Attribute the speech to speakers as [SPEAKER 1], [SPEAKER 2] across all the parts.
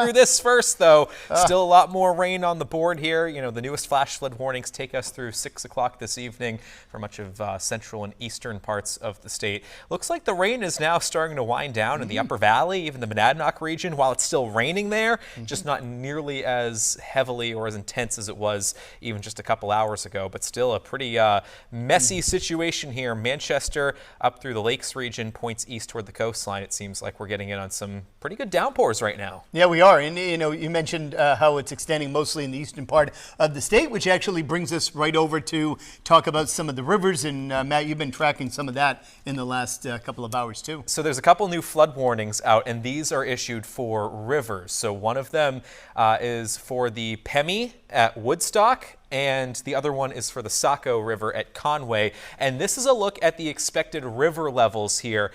[SPEAKER 1] through this first, though. Still a lot more rain on the board here. You know, the newest flash flood warnings take us through 6 o'clock this evening for much of central and eastern parts of the state. Looks like the rain is now starting to wind down in the Upper Valley, even the Monadnock region. While it's still raining there, just not nearly as heavily or as intense as it was even just a couple hours ago, but still a pretty messy situation here. Manchester up through the Lakes region points east toward the coastline. It seems like we're getting in on some pretty good downpours right now.
[SPEAKER 2] Yeah, we are. And, you know, you mentioned how it's extending mostly in the eastern part of the state, which actually brings us right over to talk about some of the rivers. And, Matt, you've been tracking some of that in the last couple of hours, too.
[SPEAKER 1] So there's a couple new flood warnings out, and these are issued for rivers. So one of them is for the Pemi at Woodstock, and the other one is for the Saco River at Conway. And this is a look at the expected river levels here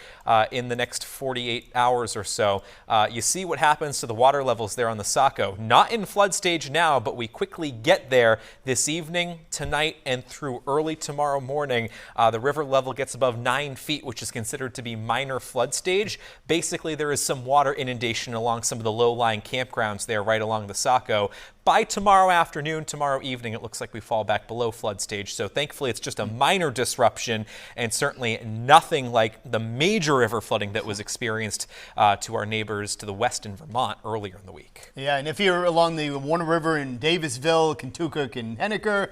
[SPEAKER 1] in the next 48 hours or so. You see what happens to the water levels there on the Saco. Not in flood stage now, but we quickly get there this evening, tonight, and through early tomorrow morning. The river level gets above 9 feet, which is considered to be minor flood stage. Basically, there is some water inundation along some of the low-lying campgrounds there right along the Saco. By tomorrow afternoon, tomorrow evening, it looks like we fall back below flood stage. So thankfully, it's just a minor disruption and certainly nothing like the major river flooding that was experienced to our neighbors to the west in Vermont earlier in the week.
[SPEAKER 2] Yeah, and if you're along the Warner River in Davisville, Kentucky, and Henniker,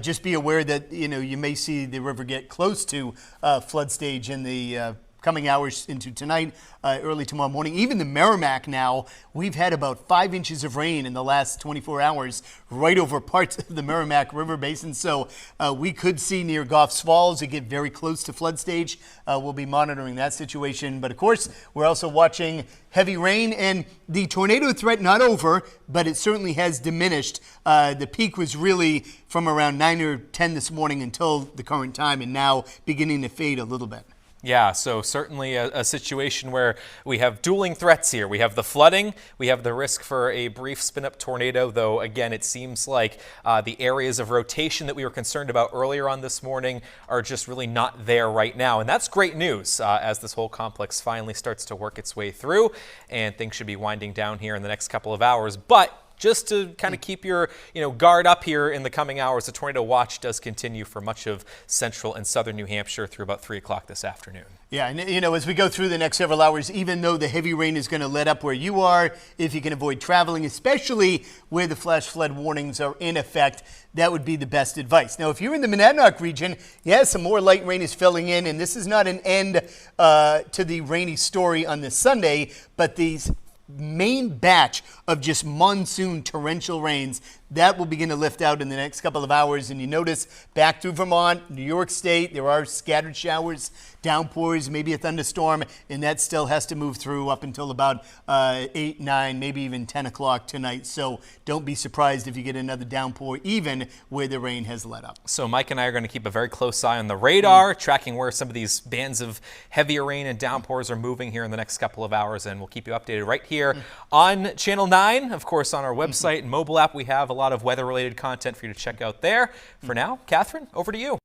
[SPEAKER 2] just be aware that, you know, you may see the river get close to flood stage in the coming hours into tonight, early tomorrow morning. Even the Merrimack now, we've had about 5 inches of rain in the last 24 hours right over parts of the Merrimack River Basin. So we could see near Goffs Falls it get very close to flood stage. We'll be monitoring that situation. But of course, we're also watching heavy rain, and the tornado threat not over, but it certainly has diminished. The peak was really from around 9 or 10 this morning until the current time, and now beginning to fade a little bit.
[SPEAKER 1] Yeah, so certainly a situation where we have dueling threats here. We have the flooding, we have the risk for a brief spin-up tornado, though again, it seems like the areas of rotation that we were concerned about earlier on this morning are just really not there right now. And that's great news as this whole complex finally starts to work its way through, and things should be winding down here in the next couple of hours. But just to kind of keep your guard up here in the coming hours, the tornado watch does continue for much of central and southern New Hampshire through about 3 o'clock this afternoon.
[SPEAKER 2] Yeah, and as we go through the next several hours, even though the heavy rain is going to let up where you are, if you can avoid traveling, especially where the flash flood warnings are in effect, that would be the best advice. Now, if you're in the Monadnock region, yes, some more light rain is filling in, and this is not an end to the rainy story on this Sunday, but these main batch of just monsoon torrential rains that will begin to lift out in the next couple of hours. And you notice back through Vermont, New York State, there are scattered showers, downpours, maybe a thunderstorm, and that still has to move through up until about 8, 9, maybe even 10 o'clock tonight. So don't be surprised if you get another downpour, even where the rain has let up.
[SPEAKER 1] So Mike and I are going to keep a very close eye on the radar, tracking where some of these bands of heavier rain and downpours are moving here in the next couple of hours, and we'll keep you updated right here on Channel 9. Of course, on our website and mobile app, we have a lot of weather-related content for you to check out there. For now, Catherine, over to you.